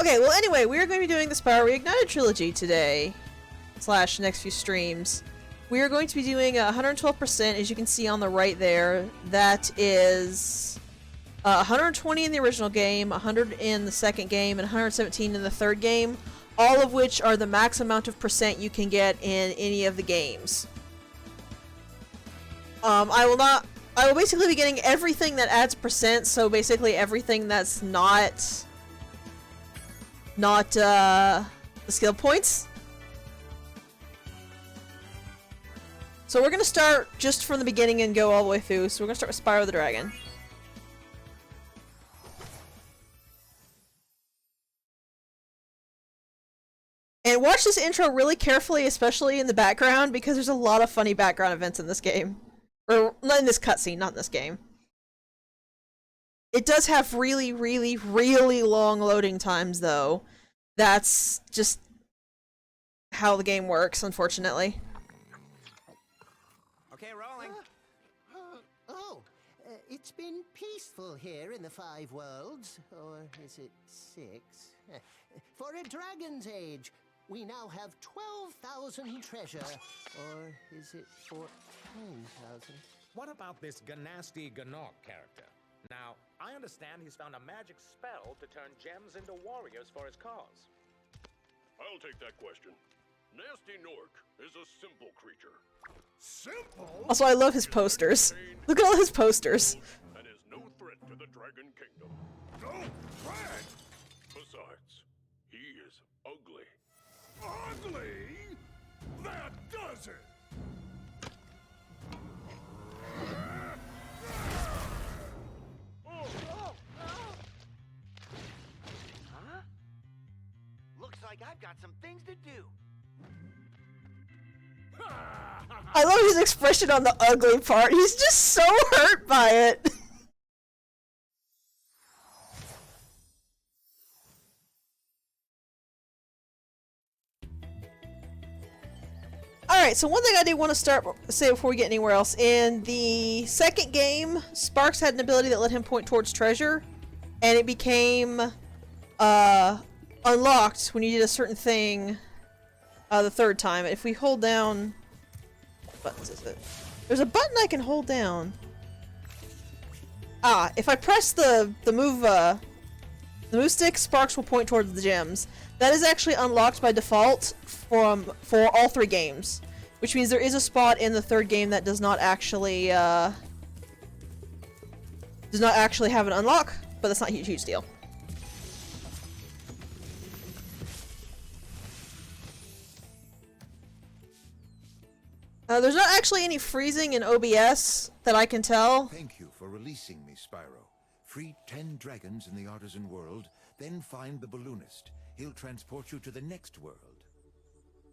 Okay, well anyway, we are going to be doing the Spyro Reignited Trilogy today, / next few streams. We are going to be doing 112%, as you can see on the right there. That is 120 in the original game, 100 in the second game, and 117 in the third game, all of which are the max amount of percent you can get in any of the games. I will basically be getting everything that adds percent, so basically everything that's not the skill points. So we're gonna start just from the beginning and go all the way through. So we're gonna start with Spyro the Dragon. And watch this intro really carefully, especially in the background, because there's a lot of funny background events in this game. Or, not in this cutscene, not in this game. It does have really, really, really long loading times, though. That's just how the game works, unfortunately. Okay, rolling. It's been peaceful here in the 5 worlds, or is it 6? For a dragon's age, we now have 12,000 treasure, or is it 14,000? What about this Ganasty Ganok character? Now, I understand he's found a magic spell to turn gems into warriors for his cause. I'll take that question. Nasty Nork is a simple creature. Simple? Also, I love his posters. Look at all his posters. And is no threat to the Dragon Kingdom. No threat? Besides, he is ugly. Ugly? That does it! Huh? Looks like I've got some things to do. I love his expression on the ugly part. He's just so hurt by it. Alright, so one thing I do want to say before we get anywhere else. In the second game, Sparks had an ability that let him point towards treasure, and it became unlocked when you did a certain thing the third time. If we hold down... What buttons is it? There's a button I can hold down. Ah, if I press the move stick, Sparks will point towards the gems. That is actually unlocked by default for all 3 games, which means there is a spot in the third game that does not actually have an unlock, but that's not a huge deal. There's not actually any freezing in OBS that I can tell. Thank you for releasing me, Spyro. Free 10 dragons in the Artisan world, then find the balloonist. He'll transport you to the next world.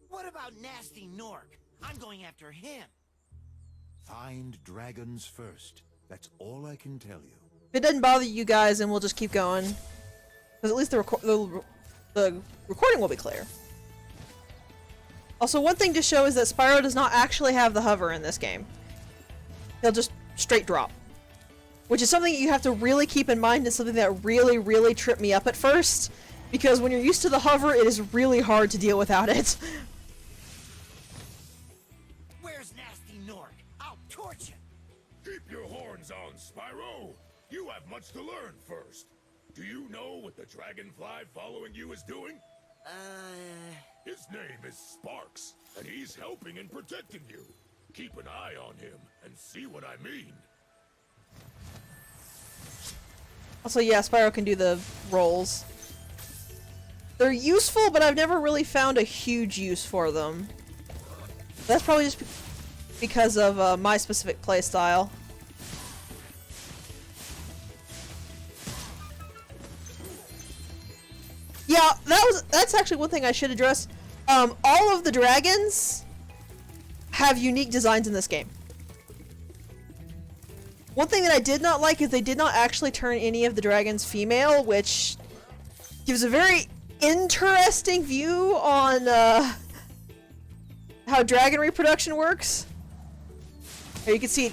What about Nasty Nork? I'm going after him. Find dragons first. That's all I can tell you. If it doesn't bother you guys, then we'll just keep going. Because at least the recording will be clear. Also, one thing to show is that Spyro does not actually have the hover in this game. He'll just straight drop. Which is something that you have to really keep in mind, and something that really, really tripped me up at first. Because when you're used to the hover, it is really hard to deal without it. Where's Nasty Nork? I'll torch him. Keep your horns on, Spyro. You have much to learn first. Do you know what the dragonfly following you is doing? His name is Sparks, and he's helping and protecting you. Keep an eye on him and see what I mean. Also, yeah, Spyro can do the rolls. They're useful, but I've never really found a huge use for them. That's probably just because of my specific playstyle. Yeah, that's actually one thing I should address. All of the dragons have unique designs in this game. One thing that I did not like is they did not actually turn any of the dragons female, which gives a very interesting view on how dragon reproduction works. Here you can see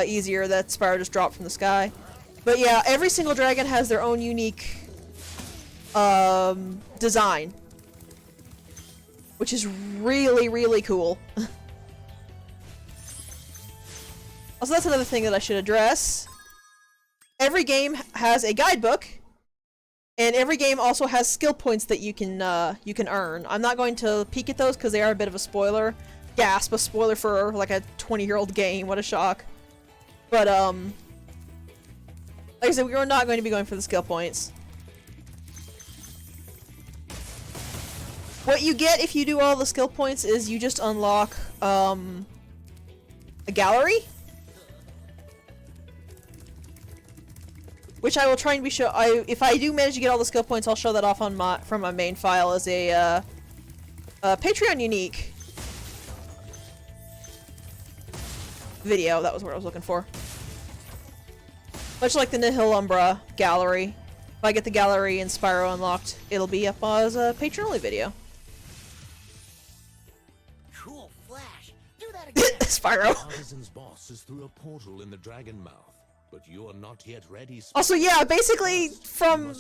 easier that Spyro just dropped from the sky. But yeah, every single dragon has their own unique design. Which is really, really cool. Also, that's another thing that I should address. Every game has a guidebook, and every game also has skill points that you can earn. I'm not going to peek at those because they are a bit of a spoiler. Gasp, a spoiler for like a 20-year-old game. What a shock. But like I said, we are not going to be going for the skill points. What you get if you do all the skill points is you just unlock a gallery. Which I will try and be if I do manage to get all the skill points, I'll show that off on from my main file as a Patreon unique video. That was what I was looking for. Much like the Nihil Umbra gallery. If I get the gallery in Spyro unlocked, it'll be up as a Patreon-only video. Cool flash. Do that again. Spyro. Artisan's boss is through a portal in the Dragon Mouth. But you are not yet ready. Also, yeah, basically from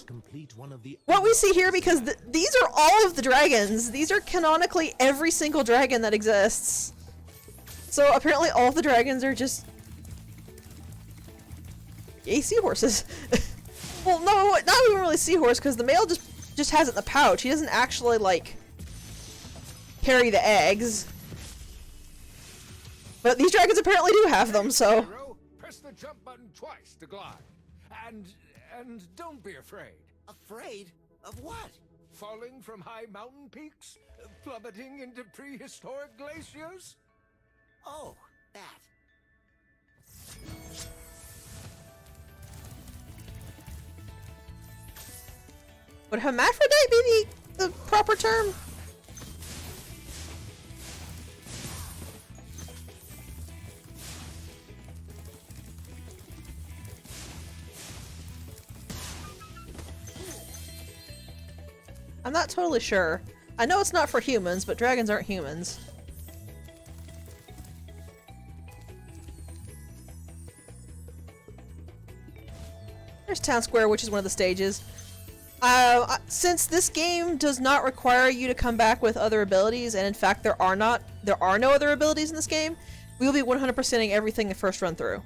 what we see here, because these are all of the dragons. These are canonically every single dragon that exists. So apparently all of the dragons are just yay seahorses. Well, no, not even really seahorse, because the male just has it in the pouch. He doesn't actually like carry the eggs. But these dragons apparently do have them, so. Press the jump button twice to glide. And don't be afraid. Afraid? Of what? Falling from high mountain peaks? Plummeting into prehistoric glaciers? Oh, that. Would hermaphrodite be the proper term? I'm not totally sure. I know it's not for humans, but dragons aren't humans. There's Town Square, which is one of the stages. Since this game does not require you to come back with other abilities, and in fact there are no other abilities in this game, we will be 100%ing everything the first run through.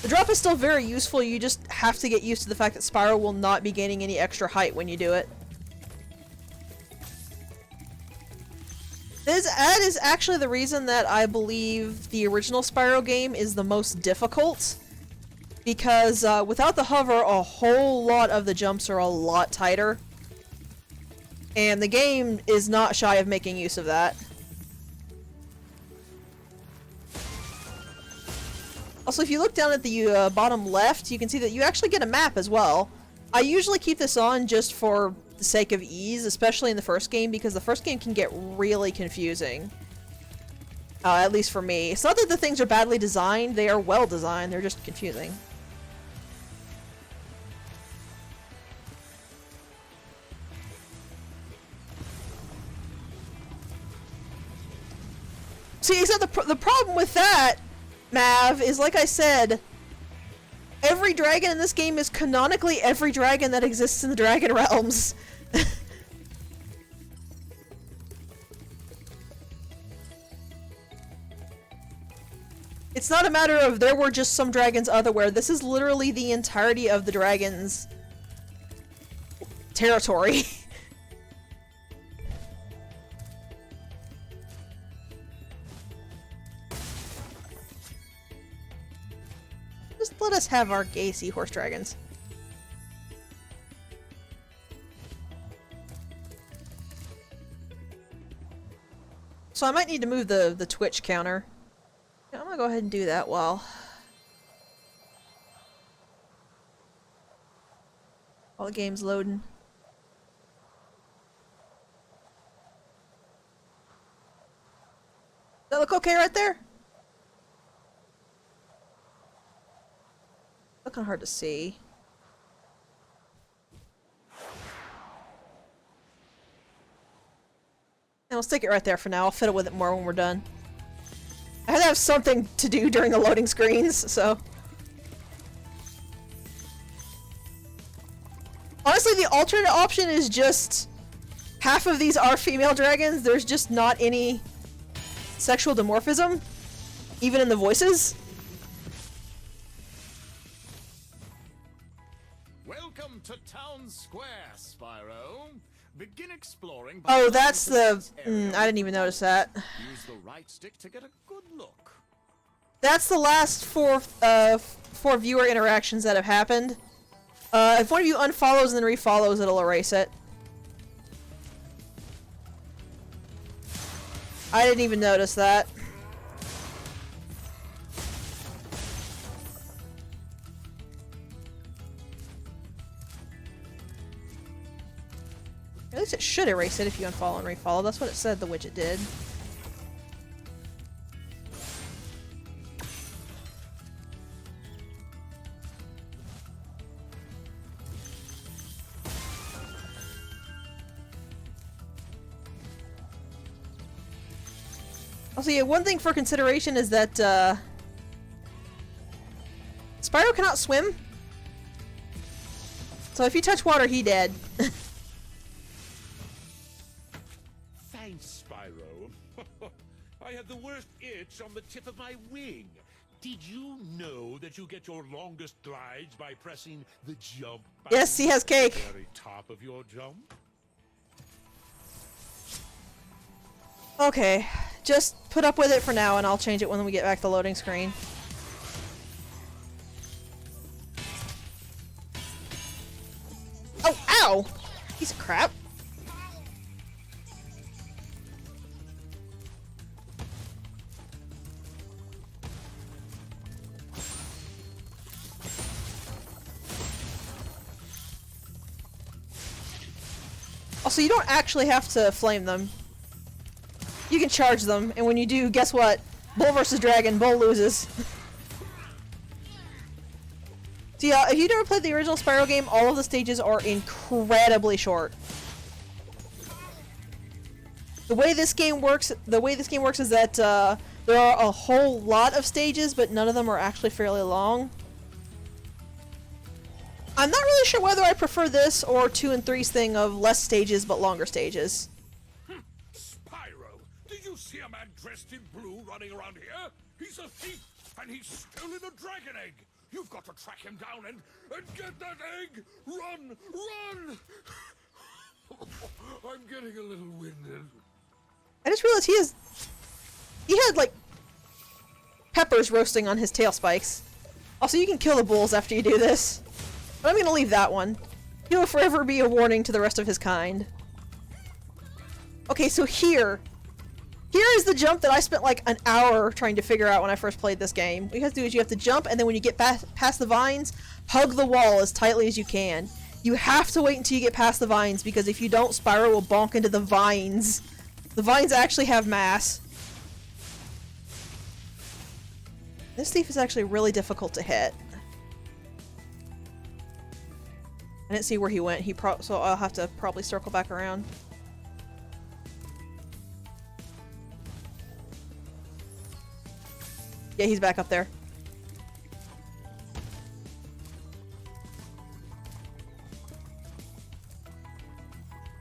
The drop is still very useful, you just have to get used to the fact that Spyro will not be gaining any extra height when you do it. That is actually the reason that I believe the original Spyro game is the most difficult. Because without the hover, a whole lot of the jumps are a lot tighter. And the game is not shy of making use of that. Also, if you look down at the bottom left, you can see that you actually get a map as well. I usually keep this on just for the sake of ease, especially in the first game, because the first game can get really confusing. At least for me. It's not that the things are badly designed, they are well designed, they're just confusing. See, so the problem with that, Mav, is like I said, every dragon in this game is canonically every dragon that exists in the Dragon Realms. It's not a matter of there were just some dragons otherwhere. This is literally the entirety of the dragon's territory. Just let us have our gay seahorse dragons. So I might need to move the Twitch counter. Yeah, I'm gonna go ahead and do that while the game's loading. Does that look okay right there? Looking hard to see. And we'll stick it right there for now. I'll fiddle with it more when we're done. I had to have something to do during the loading screens, so... Honestly, the alternate option is just... half of these are female dragons, there's just not any sexual dimorphism, even in the voices. Welcome to Town Square, Spyro. Begin exploring. Oh, that's the... I didn't even notice that. Use the right stick to get a good look. That's the last four viewer interactions that have happened. If one of you unfollows and then refollows, it'll erase it. I didn't even notice that. At least it should erase it if you unfollow and refollow. That's what it said the widget did. Also, yeah, one thing for consideration is that, Spyro cannot swim. So if you touch water, he dead. Thanks, Spyro. I had the worst itch on the tip of my wing. Did you know that you get your longest glides by pressing the jump button Yes, he has cake. at the very top of your jump? Okay, just put up with it for now and I'll change it when we get back to the loading screen. Oh, ow! Piece of crap. Also, you don't actually have to flame them. You can charge them, and when you do, guess what? Bull versus dragon, Bull loses. So yeah, if you've never played the original Spyro game, all of the stages are incredibly short. The way this game works is that there are a whole lot of stages, but none of them are actually fairly long. I'm not really sure whether I prefer this or 2 and 3's thing of less stages but longer stages. Spyro, did you see a man dressed in blue running around here? He's a thief, and he's stolen a dragon egg. You've got to track him down and get that egg. Run, run! I'm getting a little winded. I just realized he had like peppers roasting on his tail spikes. Also, you can kill the bulls after you do this. But I'm gonna leave that one. He'll forever be a warning to the rest of his kind. Okay, so here is the jump that I spent like an hour trying to figure out when I first played this game. What you have to do is you have to jump, and then when you get past the vines, hug the wall as tightly as you can. You have to wait until you get past the vines, because if you don't, Spyro will bonk into the vines. The vines actually have mass. This thief is actually really difficult to hit. I didn't see where he went. So I'll have to probably circle back around. Yeah, he's back up there.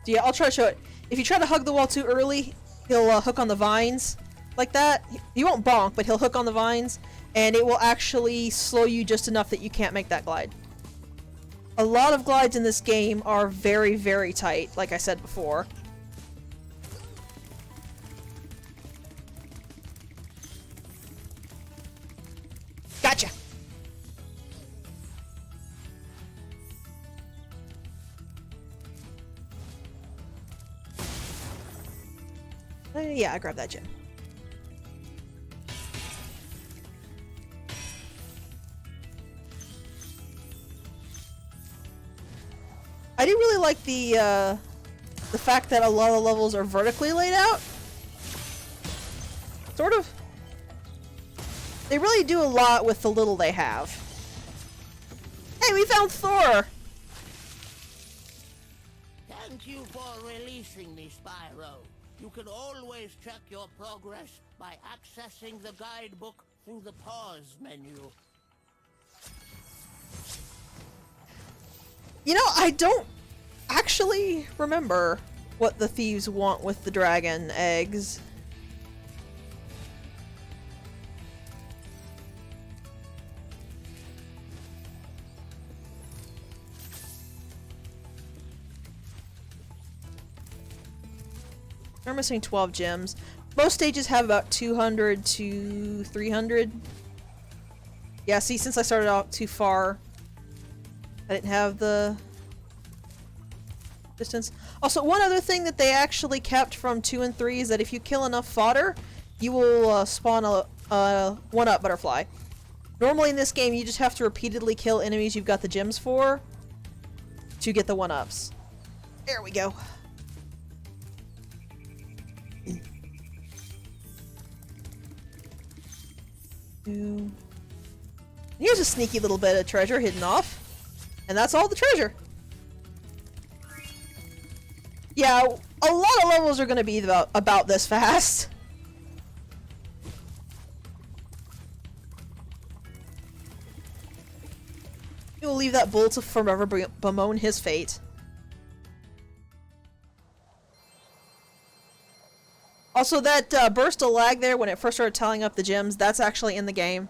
So yeah, I'll try to show it. If you try to hug the wall too early, he'll hook on the vines like that. He won't bonk, but he'll hook on the vines, and it will actually slow you just enough that you can't make that glide. A lot of glides in this game are very, very tight, like I said before. Gotcha! Yeah, I grabbed that gem. I do really like the fact that a lot of the levels are vertically laid out. Sort of. They really do a lot with the little they have. Hey, we found Thor! Thank you for releasing me, Spyro. You can always check your progress by accessing the guidebook through the pause menu. You know, I don't actually remember what the thieves want with the dragon eggs. We're missing 12 gems. Most stages have about 200 to 300. Yeah, see, since I started out too far, I didn't have the distance. Also, one other thing that they actually kept from 2 and 3 is that if you kill enough fodder, you will spawn a one-up butterfly. Normally in this game, you just have to repeatedly kill enemies you've got the gems for to get the one-ups. There we go. Here's a sneaky little bit of treasure hidden off. And that's all the treasure. Yeah, a lot of levels are going to be about this fast. We'll leave that bull to forever bemoan his fate. Also, that burst of lag there when it first started tallying up the gems, that's actually in the game.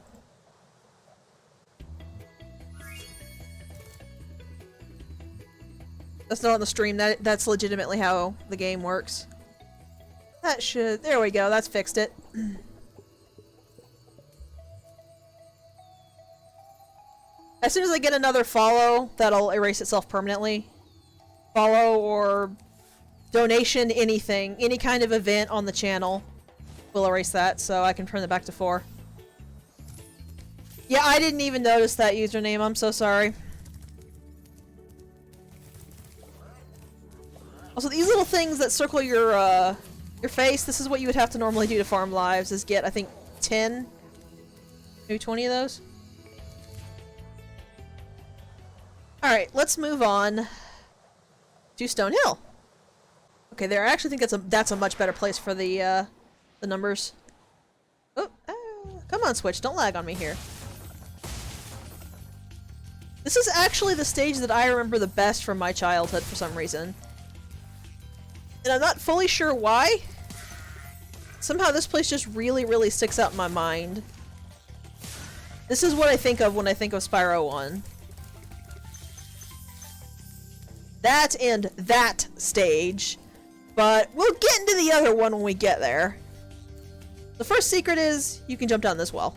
That's not on the stream. That's legitimately how the game works. That should... There we go. That's fixed it. As soon as I get another follow, that'll erase itself permanently. Follow or donation, anything. Any kind of event on the channel will erase that, so I can turn it back to 4. Yeah, I didn't even notice that username. I'm so sorry. Also, these little things that circle your face, this is what you would have to normally do to farm lives, is get, I think, 10, maybe 20 of those. Alright, let's move on to Stone Hill. Okay, there, I actually think that's a much better place for the numbers. Oh, come on, Switch, don't lag on me here. This is actually the stage that I remember the best from my childhood for some reason. And I'm not fully sure why. Somehow this place just really, really sticks out in my mind. This is what I think of when I think of Spyro 1. That and that stage. But we'll get into the other one when we get there. The first secret is you can jump down this well.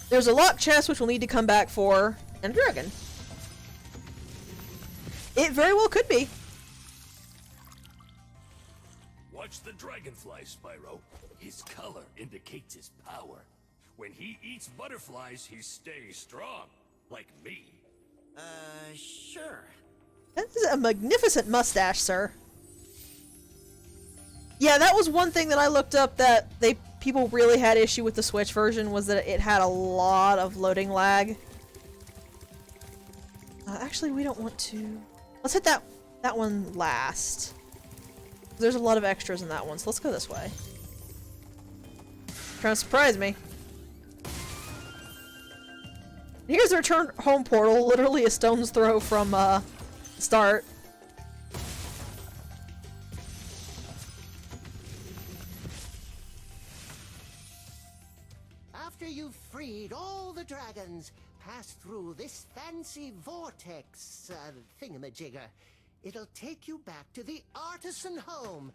There's a locked chest which we'll need to come back for, and a dragon. It very well could be. Watch the dragonfly, Spyro. His color indicates his power. When he eats butterflies, he stays strong. Like me. Sure. That is a magnificent mustache, sir. Yeah, that was one thing that I looked up that people really had issue with the Switch version, was that it had a lot of loading lag. Actually, we don't want to... Let's hit that one last. There's a lot of extras in that one, so let's go this way. Trying to surprise me. Here's the return home portal, literally a stone's throw from start. After you've freed all the dragons, pass through this fancy vortex thingamajigger. It'll take you back to the artisan home.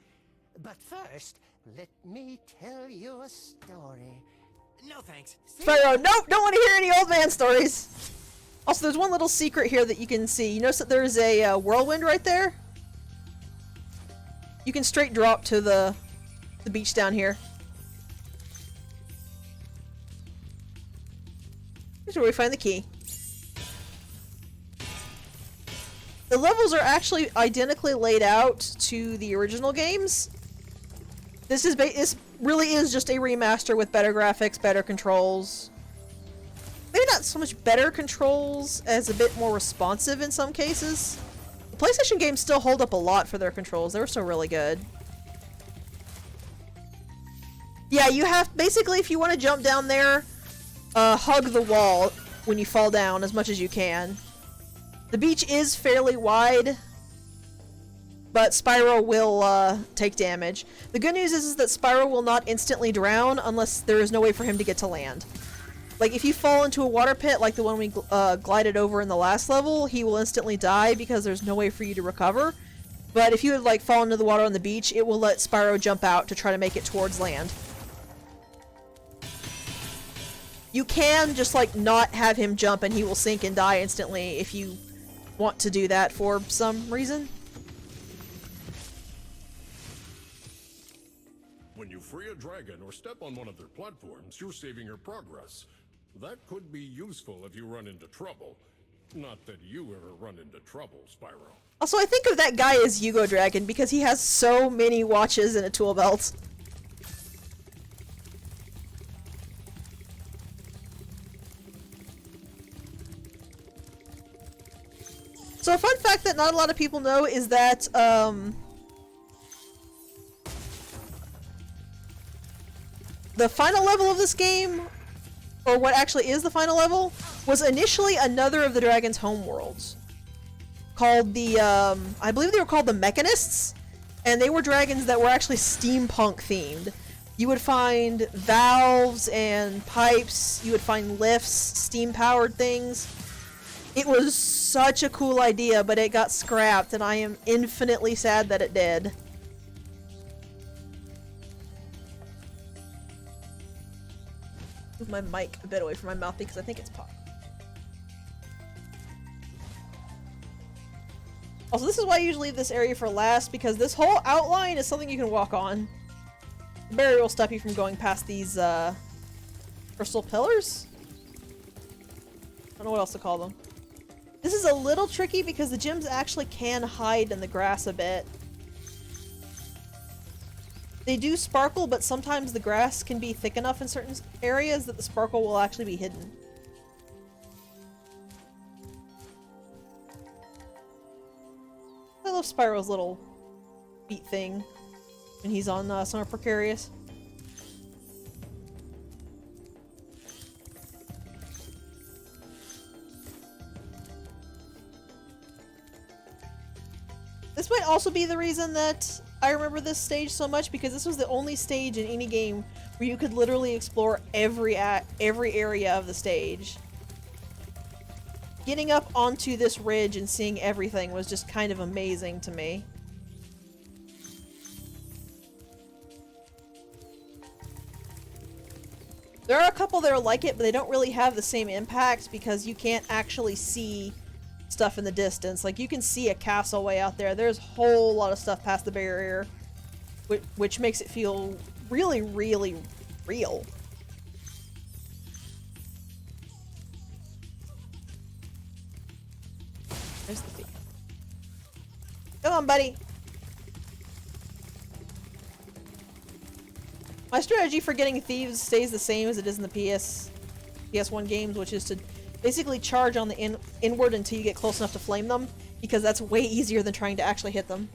But first, let me tell you a story. No thanks. Spyro, nope, don't want to hear any old man stories. Also, there's one little secret here that you can see. You notice that there's a whirlwind right there? You can straight drop to the beach down here. Here's where we find the key. The levels are actually identically laid out to the original games. This really is just a remaster with better graphics, better controls. Maybe not so much better controls as a bit more responsive in some cases. The PlayStation games still hold up a lot for their controls. They were still really good. Yeah, you have, basically, if you want to jump down there, hug the wall when you fall down as much as you can. The beach is fairly wide, but Spyro will take damage. The good news is that Spyro will not instantly drown unless there is no way for him to get to land. Like, if you fall into a water pit like the one we glided over in the last level, he will instantly die because there's no way for you to recover. But if you would, like, fall into the water on the beach, it will let Spyro jump out to try to make it towards land. You can just, like, not have him jump and he will sink and die instantly if you want to do that for some reason. When you free a dragon or step on one of their platforms, you're saving your progress. That could be useful if you run into trouble. Not that you ever run into trouble, Spyro. Also, I think of that guy as Yugo Dragon because he has so many watches and a tool belt. So a fun fact that not a lot of people know is that, the final level of this game, or what actually is the final level, was initially another of the Dragon's Homeworlds. Called the, I believe they were called the Mechanists, and they were dragons that were actually steampunk themed. You would find valves and pipes, you would find lifts, steam-powered things. It was such a cool idea, but it got scrapped, and I am infinitely sad that it did. Move my mic a bit away from my mouth because I think it's popped. Also, this is why I usually leave this area for last, because this whole outline is something you can walk on. The barrier will stop you from going past these, crystal pillars? I don't know what else to call them. This is a little tricky because the gems actually can hide in the grass a bit. They do sparkle, but sometimes the grass can be thick enough in certain areas that the sparkle will actually be hidden. I love Spyro's little beat thing when he's on Summer Precarious. This might also be the reason that I remember this stage so much, because this was the only stage in any game where you could literally explore every area of the stage. Getting up onto this ridge and seeing everything was just kind of amazing to me. There are a couple that are like it, but they don't really have the same impact because you can't actually see stuff in the distance. Like, you can see a castle way out there. There's a whole lot of stuff past the barrier, which makes it feel really, really real. There's the thief. Come on, buddy. My strategy for getting thieves stays the same as it is in the PS1 games, which is to basically charge on the inward until you get close enough to flame them, because that's way easier than trying to actually hit them.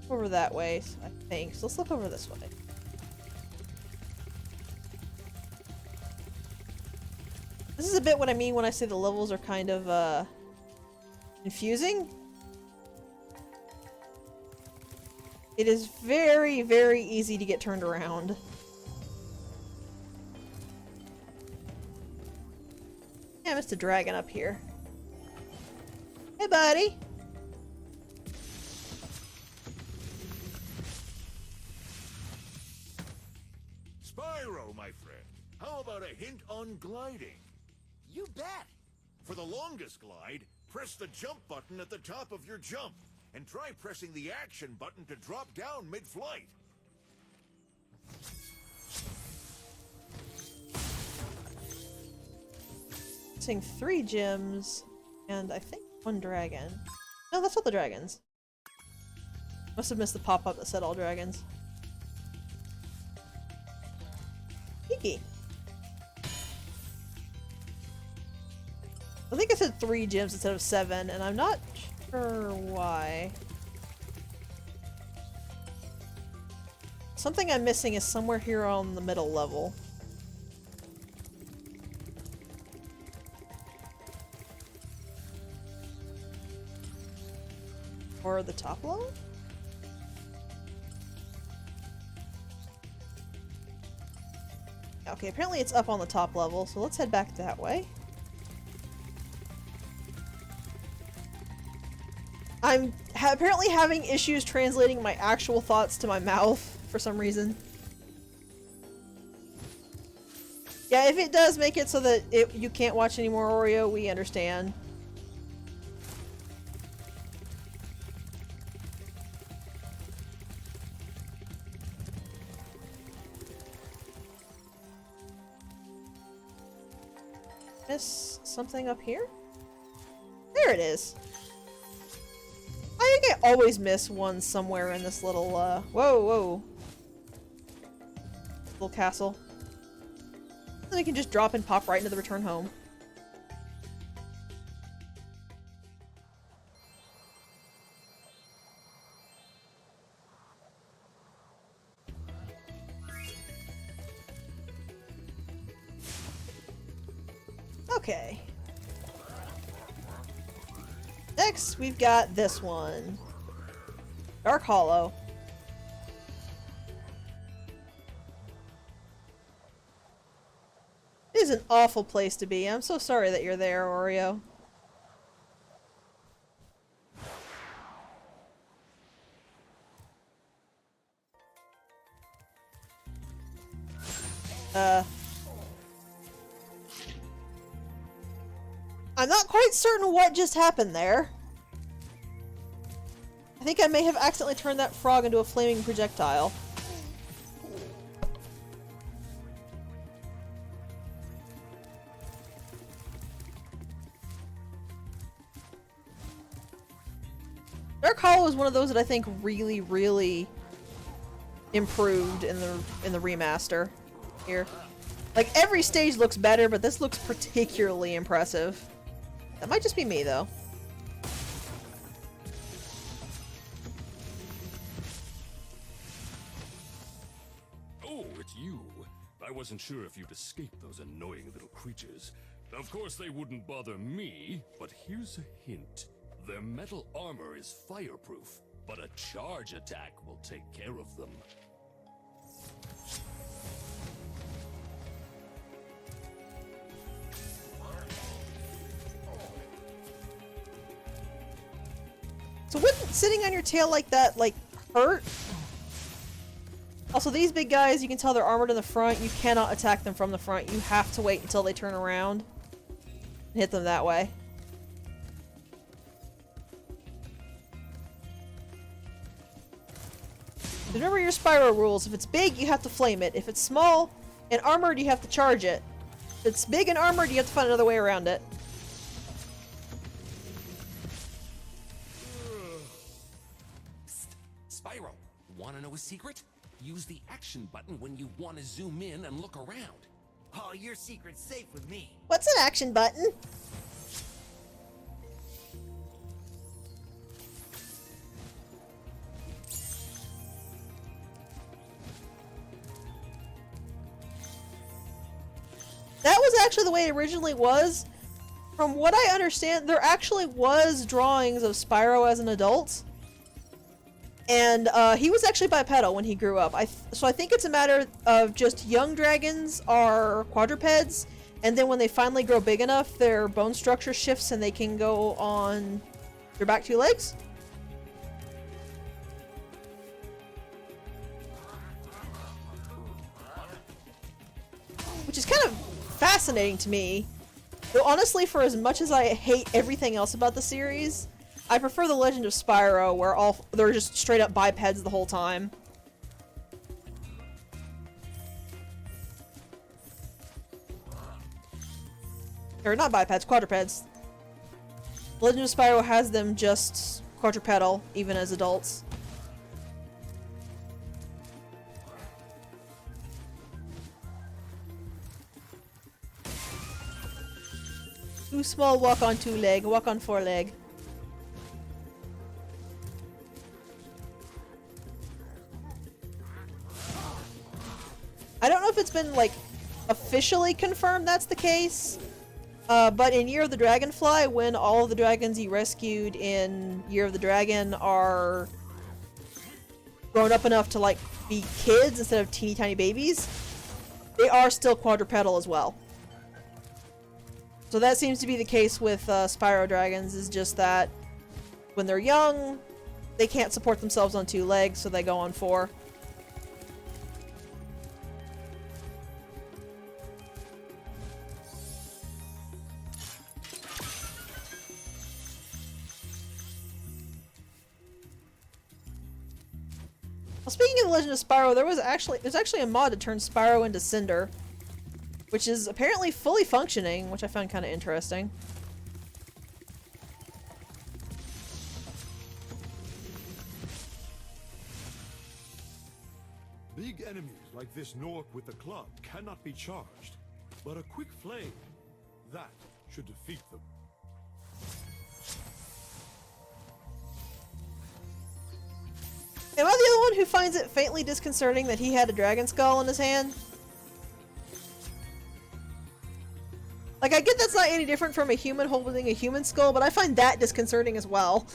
Over that way, I think. So let's look over this way. This is a bit what I mean when I say the levels are kind of, confusing. It is very, very easy to get turned around. Yeah, I missed a dragon up here. Hey, buddy! Spyro, my friend, how about a hint on gliding? You bet. For the longest glide, press the jump button at the top of your jump, and try pressing the action button to drop down mid-flight. Missing 3 gems, and I think 1 dragon. No, that's all the dragons. Must have missed the pop-up that said all dragons. Sneaky. I think I said 3 gems instead of 7, and I'm not sure why. Something I'm missing is somewhere here on the middle level. Or the top level? Okay, apparently it's up on the top level, so let's head back that way. I'm apparently having issues translating my actual thoughts to my mouth for some reason. Yeah, if it does make it so that you can't watch any more Oreo, we understand. Miss something up here? There it is. I think I always miss one somewhere in this little, whoa. Little castle. Then we can just drop and pop right into the return home. Okay. Next, we've got this one. Dark Hollow. It is an awful place to be. I'm so sorry that you're there, Oreo. I'm not quite certain what just happened there. I think I may have accidentally turned that frog into a flaming projectile. Dark Hollow is one of those that I think really improved in the remaster here. Like, every stage looks better, but this looks particularly impressive. That might just be me, though. Oh, it's you. I wasn't sure if you'd escape those annoying little creatures. Of course they wouldn't bother me, but here's a hint. Their metal armor is fireproof, but a charge attack will take care of them. So wouldn't sitting on your tail like that, like, hurt? Also, these big guys, you can tell they're armored in the front. You cannot attack them from the front. You have to wait until they turn around and hit them that way. Remember your Spyro rules. If it's big, you have to flame it. If it's small and armored, you have to charge it. If it's big and armored, you have to find another way around it. Spyro, wanna know a secret? Use the action button when you want to zoom in and look around. Oh, your secret's safe with me. What's an action button? That was actually the way it originally was. From what I understand, there actually was drawings of Spyro as an adult. And he was actually bipedal when he grew up. So I think it's a matter of just young dragons are quadrupeds, and then when they finally grow big enough, their bone structure shifts and they can go on their back 2 legs. Which is kind of fascinating to me. Though honestly, for as much as I hate everything else about the series, I prefer the Legend of Spyro, where they're just straight up bipeds the whole time. Or not bipeds, quadrupeds. Legend of Spyro has them just quadrupedal, even as adults. Too small, walk on two leg, walk on four leg. I don't know if it's been, like, officially confirmed that's the case, but in Year of the Dragonfly, when all of the dragons you rescued in Year of the Dragon are grown up enough to, like, be kids instead of teeny tiny babies, they are still quadrupedal as well. So that seems to be the case with Spyro dragons, is just that when they're young, they can't support themselves on two legs, so they go on four. Well, speaking of The Legend of Spyro, there's actually a mod to turn Spyro into Cinder, which is apparently fully functioning, which I found kind of interesting. Big enemies like this Nork with the club cannot be charged, but a quick flame, that should defeat them. Am I the only one who finds it faintly disconcerting that he had a dragon skull in his hand? Like, I get that's not any different from a human holding a human skull, but I find that disconcerting as well.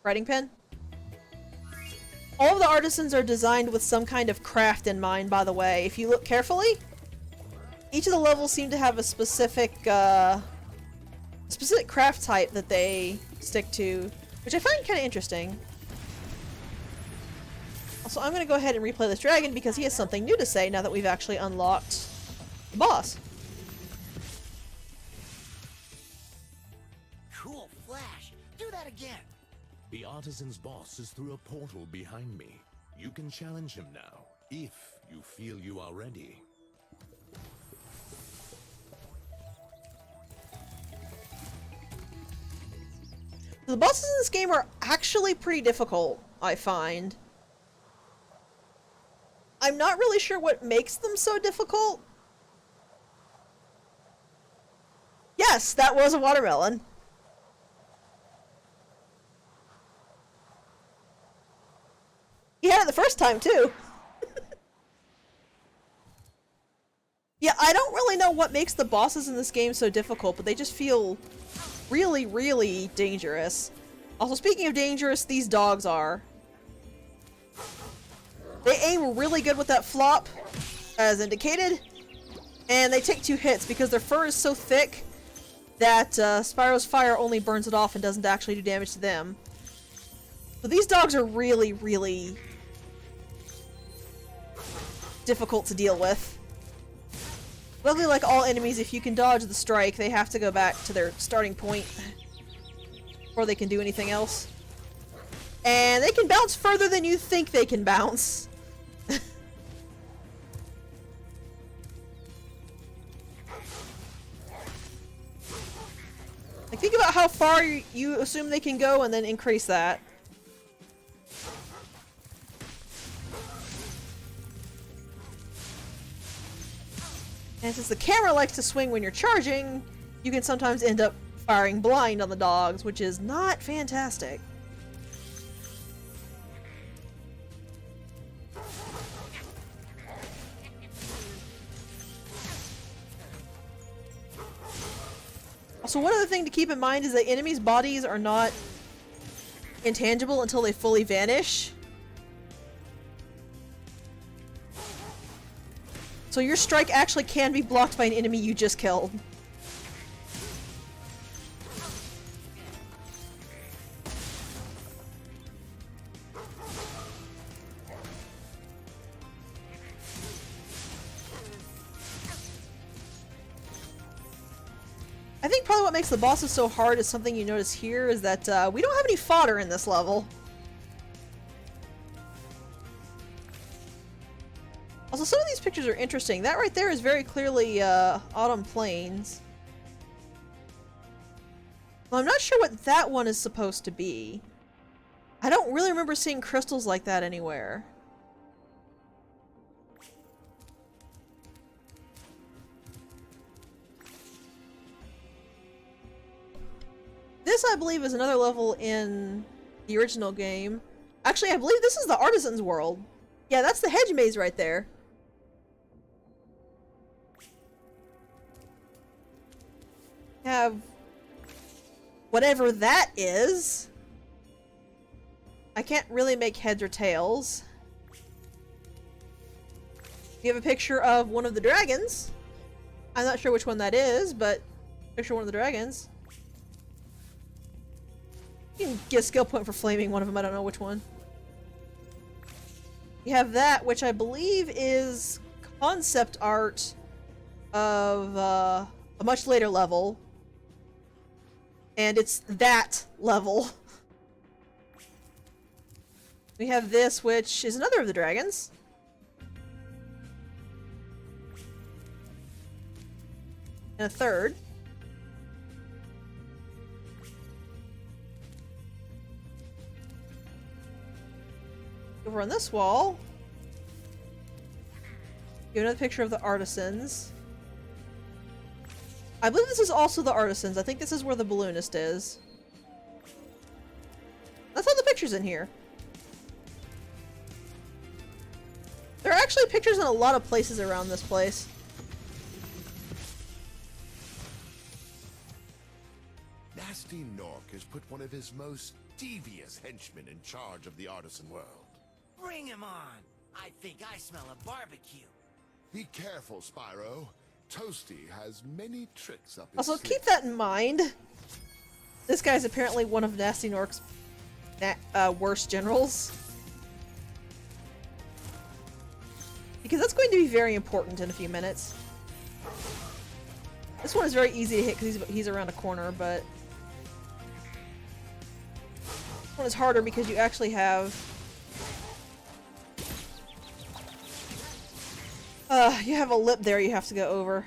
Writing pen? All of the artisans are designed with some kind of craft in mind, by the way. If you look carefully, each of the levels seem to have a specific craft type that they stick to, which I find kind of interesting. Also, I'm going to go ahead and replay this dragon because he has something new to say now that we've actually unlocked the boss. Cool flash. Do that again. The Artisan's boss is through a portal behind me. You can challenge him now, if you feel you are ready. The bosses in this game are actually pretty difficult, I find. I'm not really sure what makes them so difficult. Yes, that was a watermelon. He had it the first time, too. Yeah, I don't really know what makes the bosses in this game so difficult, but they just feel really, really dangerous. Also, speaking of dangerous, these dogs are. They aim really good with that flop, as indicated, and they take 2 hits because their fur is so thick that Spyro's fire only burns it off and doesn't actually do damage to them. So these dogs are really, really difficult to deal with. Luckily, like all enemies, if you can dodge the strike, they have to go back to their starting point before they can do anything else. And they can bounce further than you think they can bounce. Like, think about how far you assume they can go and then increase that. And since the camera likes to swing when you're charging, you can sometimes end up firing blind on the dogs, which is not fantastic. Also, one other thing to keep in mind is that enemies' bodies are not intangible until they fully vanish. So your strike actually can be blocked by an enemy you just killed. I think probably what makes the bosses so hard is something you notice here is that we don't have any fodder in this level. Also, some of these pictures are interesting. That right there is very clearly Autumn Plains. Well, I'm not sure what that one is supposed to be. I don't really remember seeing crystals like that anywhere. This, I believe, is another level in the original game. Actually, I believe this is the Artisans World. Yeah, that's the hedge maze right there. Have whatever that is. I can't really make heads or tails. You have a picture of one of the dragons. I'm not sure which one that is, but picture one of the dragons. You can get a skill point for flaming one of them, I don't know which one. You have that, which I believe is concept art of a much later level. And it's that level. We have this, which is another of the dragons. And a third. Over on this wall, you have another picture of the artisans. I believe this is also the artisans. I think this is where the balloonist is. That's all the pictures in here. There are actually pictures in a lot of places around this place. Nasty Nork has put one of his most devious henchmen in charge of the Artisan World. Bring him on! I think I smell a barbecue. Be careful, Spyro. Toasty has many tricks up his Also, sleeve. keep that in mind. This guy's apparently one of Nasty Nork's worst generals. Because that's going to be very important in a few minutes. This one is very easy to hit because he's around a corner, but this one is harder because you actually have you have a lip there you have to go over.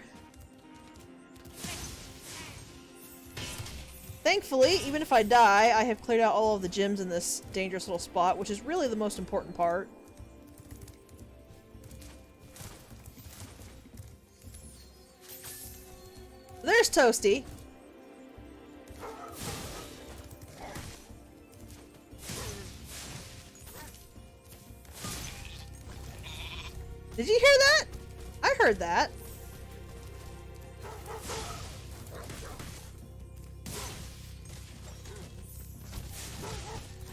Thankfully, even if I die, I have cleared out all of the gems in this dangerous little spot, which is really the most important part. There's Toasty. Did you hear that? I heard that.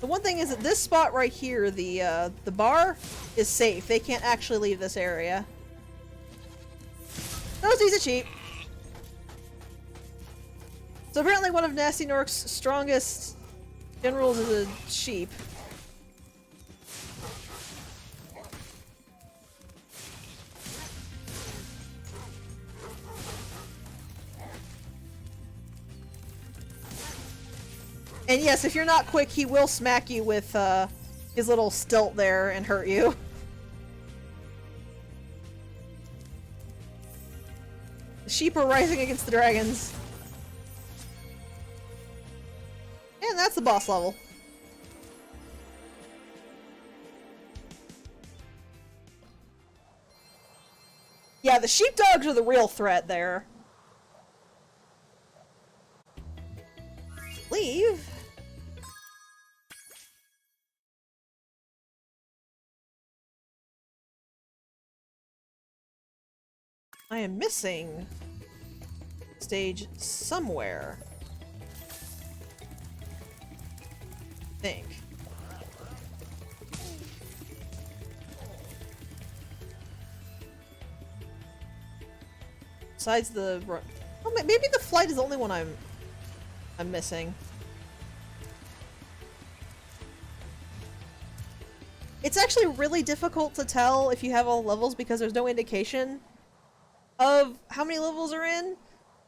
The one thing is that this spot right here, the bar, is safe. They can't actually leave this area. Toasty's a sheep. So apparently one of Nasty Nork's strongest generals is a sheep. And yes, if you're not quick, he will smack you with his little stilt there and hurt you. The sheep are rising against the dragons. And that's the boss level. Yeah, the sheepdogs are the real threat there. Leave? I am missing stage somewhere. I think. Besides the... Oh, maybe the flight is the only one I'm missing. It's actually really difficult to tell if you have all the levels because there's no indication of how many levels are in.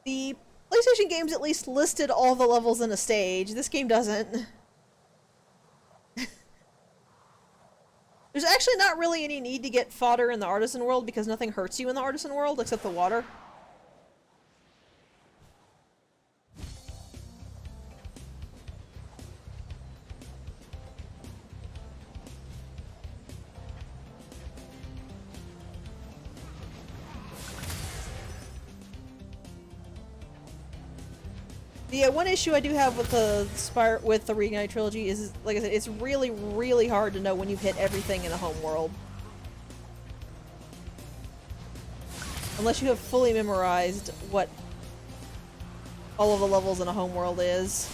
The PlayStation games at least listed all the levels in a stage. This game doesn't. There's actually not really any need to get fodder in the Artisan World because nothing hurts you in the Artisan World except the water. Yeah, one issue I do have with the Reignited Trilogy is, like I said, it's really, really hard to know when you've hit everything in a home world. Unless you have fully memorized what all of the levels in a home world is.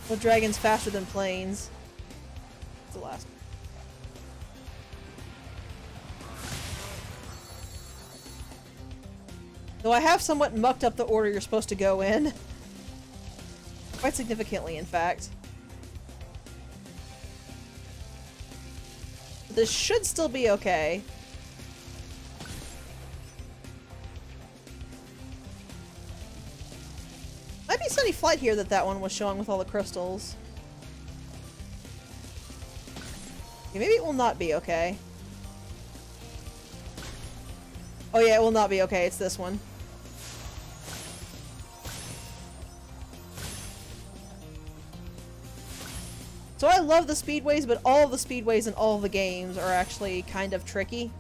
Well, dragons faster than planes. That's the last one. Though I have somewhat mucked up the order you're supposed to go in. Quite significantly, in fact. But this should still be okay. Might be Sunny Flight here that one was showing with all the crystals. Okay, maybe it will not be okay. Oh yeah, it will not be okay. It's this one. So I love the speedways, but all of the speedways in all of the games are actually kind of tricky.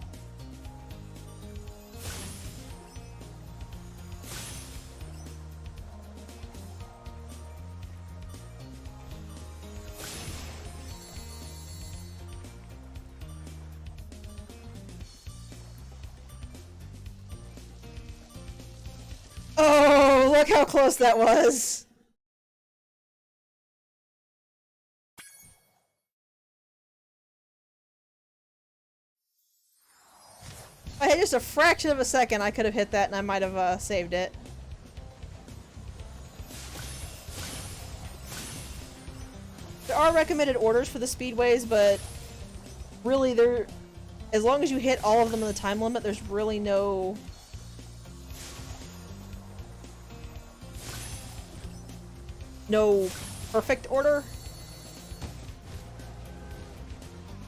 Oh, look how close that was! If I had just a fraction of a second, I could have hit that and I might have saved it. There are recommended orders for the speedways, but really as long as you hit all of them in the time limit, there's really no perfect order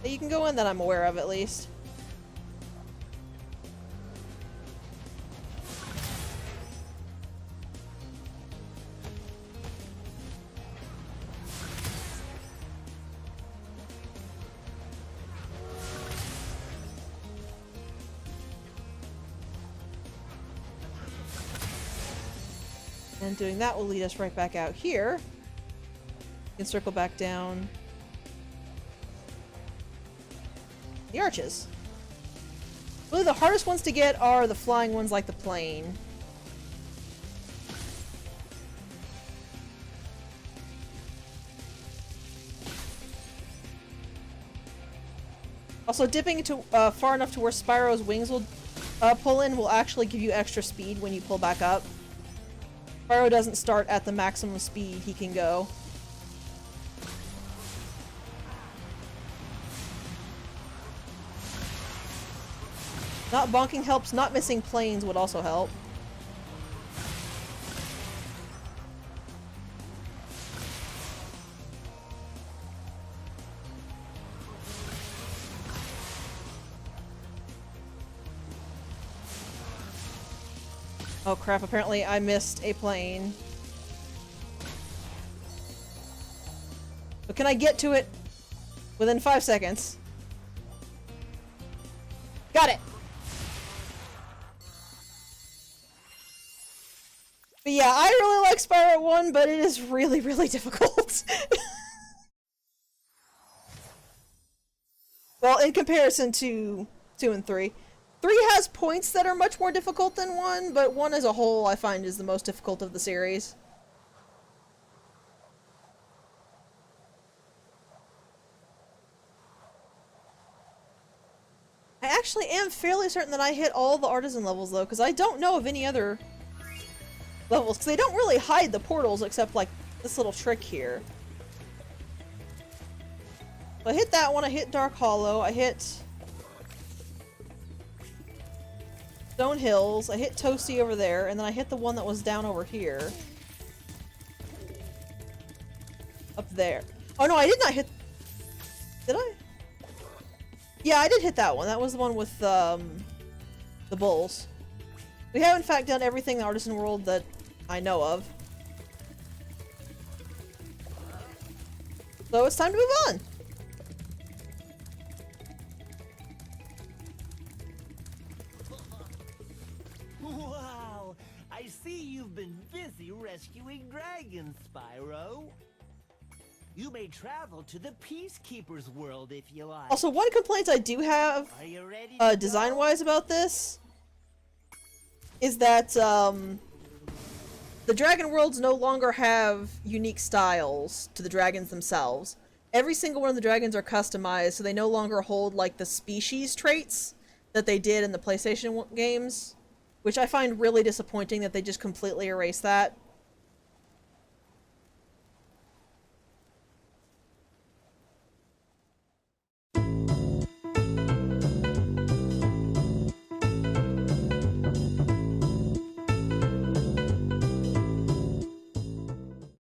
that you can go in that I'm aware of, at least. And doing that will lead us right back out here. You can circle back down the arches. Really, the hardest ones to get are the flying ones like the plane. Also, dipping to far enough to where Spyro's wings will pull in will actually give you extra speed when you pull back up. Spyro doesn't start at the maximum speed he can go. Not bonking helps, not missing planes would also help. Oh crap, apparently I missed a plane. But can I get to it within 5 seconds? Got it! But yeah, I really like Spyro 1, but it is really, really difficult. Well, in comparison to 2 and 3. 3 has points that are much more difficult than 1, but 1 as a whole I find is the most difficult of the series. I actually am fairly certain that I hit all the Artisan levels though, because I don't know of any other levels, because they don't really hide the portals except like this little trick here. So I hit that one, I hit Dark Hollow, I hit Stone Hills, I hit Toasty over there, and then I hit the one that was down over here. Up there. Oh no, I did not hit... Did I? Yeah, I did hit that one. That was the one with, the bulls. We have in fact done everything in the Artisan World that I know of. So it's time to move on! Wow! I see you've been busy rescuing dragons, Spyro. You may travel to the Peacekeeper's world if you like. Also, one complaint I do have, Are you ready? design-wise about this, is that, the Dragon Worlds no longer have unique styles to the dragons themselves. Every single one of the dragons are customized, so they no longer hold, like, the species traits that they did in the PlayStation games, which I find really disappointing that they just completely erased that.